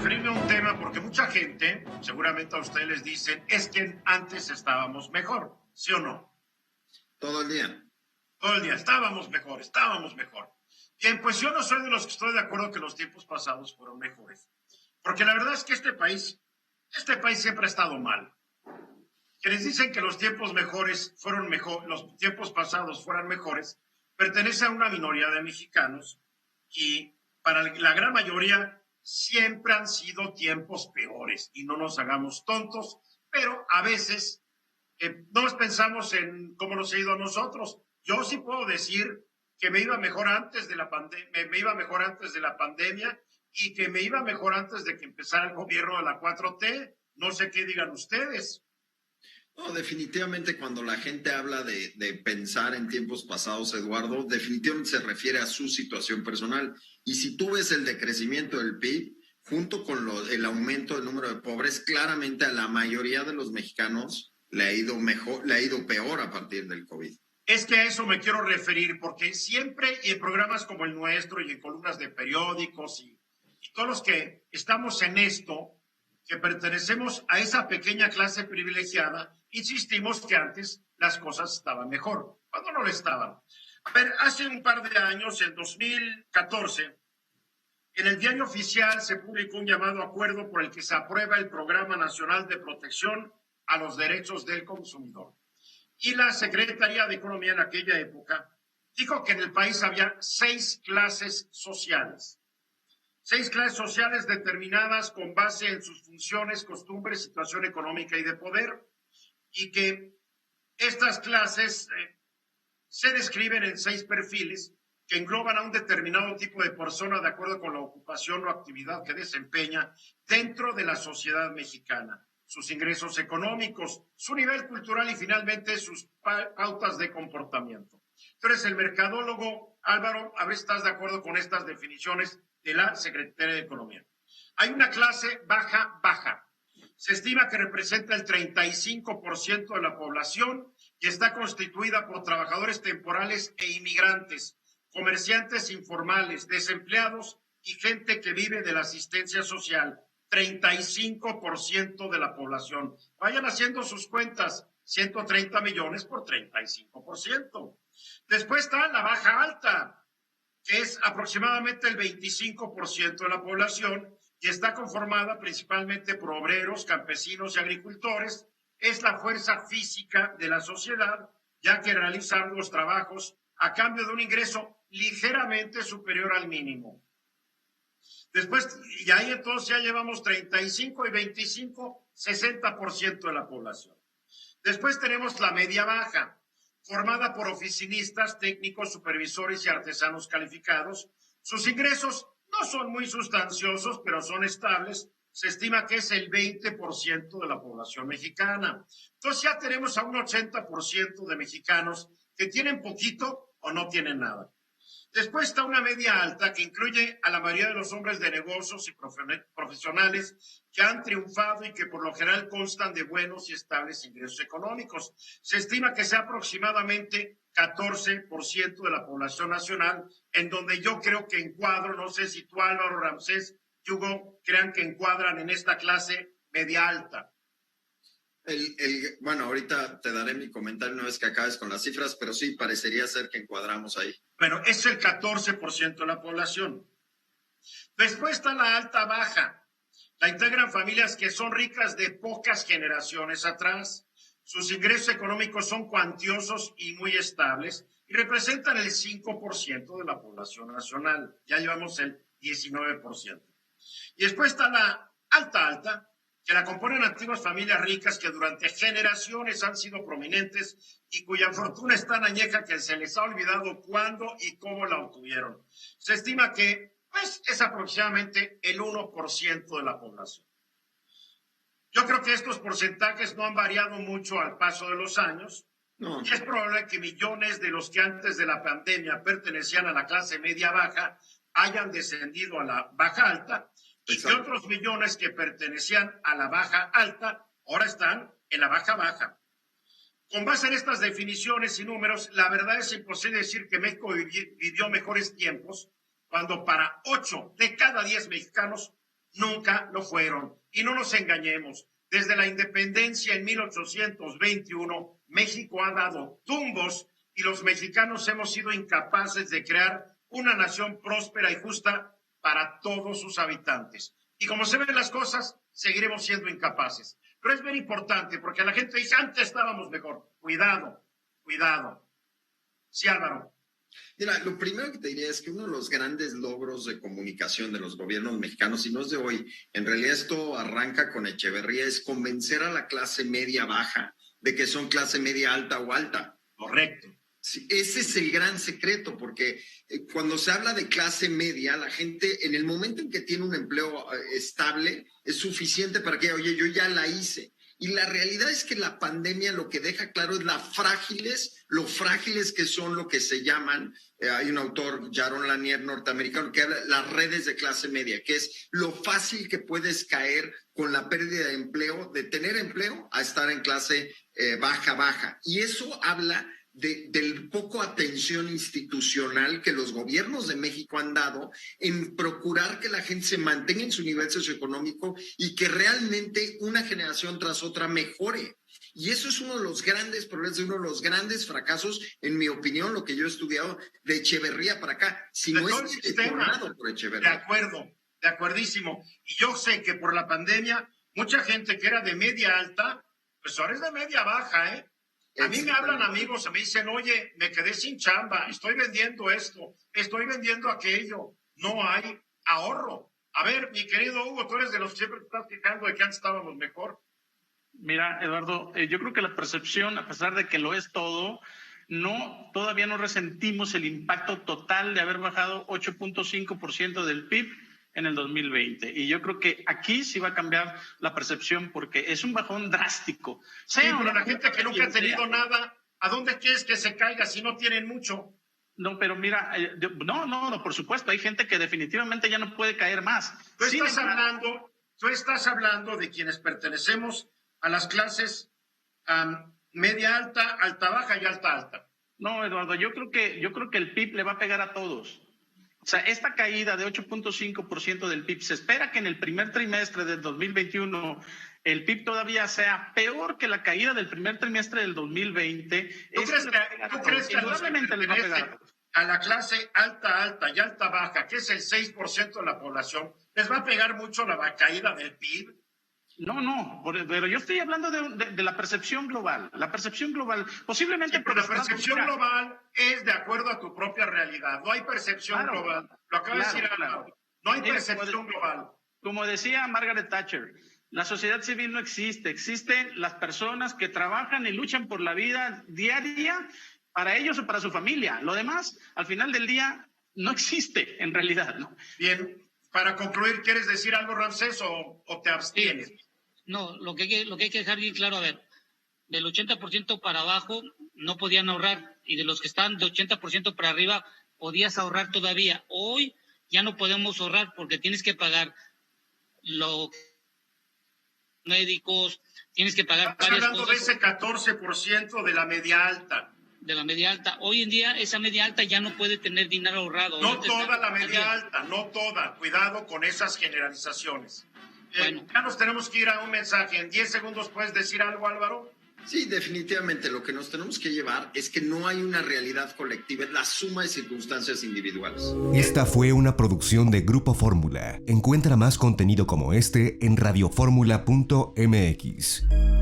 referirme a un tema porque mucha gente, seguramente a ustedes les dicen, es que antes estábamos mejor, ¿sí o no? Todo el día. Todo el día, estábamos mejor, estábamos mejor. Bien, pues yo no soy de los que estoy de acuerdo que los tiempos pasados fueron mejores. Porque la verdad es que este país siempre ha estado mal. Quienes dicen que los tiempos mejores fueron mejor, los tiempos pasados fueran mejores, pertenece a una minoría de mexicanos y para la gran mayoría siempre han sido tiempos peores y no nos hagamos tontos, pero a veces no nos pensamos en cómo nos ha ido a nosotros. Yo sí puedo decir que me iba mejor antes de la pandemia y que me iba mejor antes de que empezara el gobierno de la 4T. No sé qué digan ustedes. No, definitivamente cuando la gente habla de pensar en tiempos pasados, Eduardo, definitivamente se refiere a su situación personal. Y si tú ves el decrecimiento del PIB, junto con el aumento del número de pobres, claramente a la mayoría de los mexicanos le ha ido mejor, le ha ido peor a partir del COVID. Es que a eso me quiero referir, porque siempre en programas como el nuestro y en columnas de periódicos y todos los que estamos en esto, que pertenecemos a esa pequeña clase privilegiada, insistimos que antes las cosas estaban mejor, cuando no lo estaban. A ver, hace un par de años, en 2014, en el Diario Oficial se publicó un llamado acuerdo por el que se aprueba el Programa Nacional de Protección a los Derechos del Consumidor. Y la Secretaría de Economía en aquella época dijo que en el país había 6 clases sociales. 6 clases sociales determinadas con base en sus funciones, costumbres, situación económica y de poder, y que estas clases se describen en 6 perfiles que engloban a un determinado tipo de persona de acuerdo con la ocupación o actividad que desempeña dentro de la sociedad mexicana, sus ingresos económicos, su nivel cultural y finalmente sus pautas de comportamiento. Tú eres el mercadólogo, Álvaro, a ver si estás de acuerdo con estas definiciones de la Secretaría de Economía. Hay una clase baja. Se estima que representa el 35% de la población y está constituida por trabajadores temporales e inmigrantes, comerciantes informales, desempleados y gente que vive de la asistencia social. 35% de la población. Vayan haciendo sus cuentas, 130 millones por 35%. Después está la baja alta, que es aproximadamente el 25% de la población y está conformada principalmente por obreros, campesinos y agricultores. Es la fuerza física de la sociedad, ya que realizan los trabajos a cambio de un ingreso ligeramente superior al mínimo. Después, y ahí entonces ya llevamos 35 y 25, 60% de la población. Después tenemos la media baja, formada por oficinistas, técnicos, supervisores y artesanos calificados. Sus ingresos no son muy sustanciosos, pero son estables. Se estima que es el 20% de la población mexicana. Entonces ya tenemos a un 80% de mexicanos que tienen poquito o no tienen nada. Después está una media alta que incluye a la mayoría de los hombres de negocios y profesionales que han triunfado y que por lo general constan de buenos y estables ingresos económicos. Se estima que sea aproximadamente 14% de la población nacional, en donde yo creo que encuadro, no sé si tú, Álvaro, Ramsés, Hugo, crean que encuadran en esta clase media alta. Bueno, ahorita te daré mi comentario una vez que acabes con las cifras, pero sí, parecería ser que encuadramos ahí. Bueno, es el 14% de la población. Después está la alta baja. La integran familias que son ricas de pocas generaciones atrás. Sus ingresos económicos son cuantiosos y muy estables y representan el 5% de la población nacional. Ya llevamos el 19%. Y después está la alta, que la componen antiguas familias ricas que durante generaciones han sido prominentes y cuya fortuna es tan añeja que se les ha olvidado cuándo y cómo la obtuvieron. Se estima que es aproximadamente el 1% de la población. Yo creo que estos porcentajes no han variado mucho al paso de los años. No. Y es probable que millones de los que antes de la pandemia pertenecían a la clase media-baja hayan descendido a la baja-alta. Y que otros millones que pertenecían a la baja alta ahora están en la baja baja. Con base en estas definiciones y números, la verdad es imposible decir que México vivió mejores tiempos cuando para 8 de cada 10 mexicanos nunca lo fueron. Y no nos engañemos, desde la independencia en 1821, México ha dado tumbos y los mexicanos hemos sido incapaces de crear una nación próspera y justa para todos sus habitantes. Y como se ven las cosas, seguiremos siendo incapaces. Pero es muy importante porque la gente dice, antes estábamos mejor. Cuidado, cuidado. Sí, Álvaro. Mira, lo primero que te diría es que uno de los grandes logros de comunicación de los gobiernos mexicanos, y no es de hoy, en realidad esto arranca con Echeverría, es convencer a la clase media baja de que son clase media alta o alta. Correcto. Sí, ese es el gran secreto, porque cuando se habla de clase media, la gente en el momento en que tiene un empleo estable es suficiente para que, oye, yo ya la hice. Y la realidad es que la pandemia lo que deja claro es lo frágiles que son lo que se llaman, hay un autor, Jaron Lanier, norteamericano, que habla de las redes de clase media, que es lo fácil que puedes caer con la pérdida de empleo, de tener empleo, a estar en clase baja. Y eso habla del poco atención institucional que los gobiernos de México han dado en procurar que la gente se mantenga en su nivel socioeconómico y que realmente una generación tras otra mejore. Y eso es uno de los grandes problemas, uno de los grandes fracasos, en mi opinión, lo que yo he estudiado de Echeverría para acá. Si no es detonado por Echeverría. De acuerdo, de acuerdísimo. Y yo sé que por la pandemia, mucha gente que era de media alta, pues ahora es de media baja, ¿eh? A mí me hablan amigos, me dicen, oye, me quedé sin chamba, estoy vendiendo esto, estoy vendiendo aquello, no hay ahorro. A ver, mi querido Hugo, tú eres de los que siempre te estás quejando de que antes estábamos mejor. Mira, Eduardo, yo creo que la percepción, a pesar de que lo es todo, todavía no resentimos el impacto total de haber bajado 8.5% del PIB en el 2020. Y yo creo que aquí sí va a cambiar la percepción porque es un bajón drástico. Sí, pero la gente que nunca ha tenido nada, ¿a dónde quieres que se caiga si no tienen mucho? No, pero mira, no, por supuesto, hay gente que definitivamente ya no puede caer más. Tú estás hablando de quienes pertenecemos a las clases media alta, alta baja y alta alta. No, Eduardo, yo creo que el PIB le va a pegar a todos. O sea, esta caída de 8.5% del PIB, se espera que en el primer trimestre del 2021 el PIB todavía sea peor que la caída del primer trimestre del 2020. ¿Tú crees que indudablemente le va a pegar a la clase alta, alta y alta baja, que es el 6% de la población, les va a pegar mucho la caída del PIB? No, pero yo estoy hablando de la percepción global. La percepción global, posiblemente... Sí, pero la percepción global es de acuerdo a tu propia realidad. No hay percepción global. Lo acaba de decir Álvaro. No hay percepción global. Como decía Margaret Thatcher, la sociedad civil no existe. Existen las personas que trabajan y luchan por la vida diaria para ellos o para su familia. Lo demás, al final del día, no existe en realidad, ¿no? Bien. Para concluir, ¿quieres decir algo, Ramsés, o te abstienes? Sí. No, lo que hay que dejar bien claro, a ver, del 80% para abajo no podían ahorrar, y de los que están de 80% para arriba podías ahorrar todavía. Hoy ya no podemos ahorrar porque tienes que pagar los médicos, tienes que pagar varias cosas. Estás hablando de ese 14% de la media alta. De la media alta. Hoy en día esa media alta ya no puede tener dinero ahorrado. No toda la media alta, no toda. Cuidado con esas generalizaciones. Bueno. Ya nos tenemos que ir a un mensaje. En 10 segundos, ¿puedes decir algo, Álvaro? Sí, definitivamente. Lo que nos tenemos que llevar es que no hay una realidad colectiva, es la suma de circunstancias individuales. Esta fue una producción de Grupo Fórmula. Encuentra más contenido como este en radioformula.mx.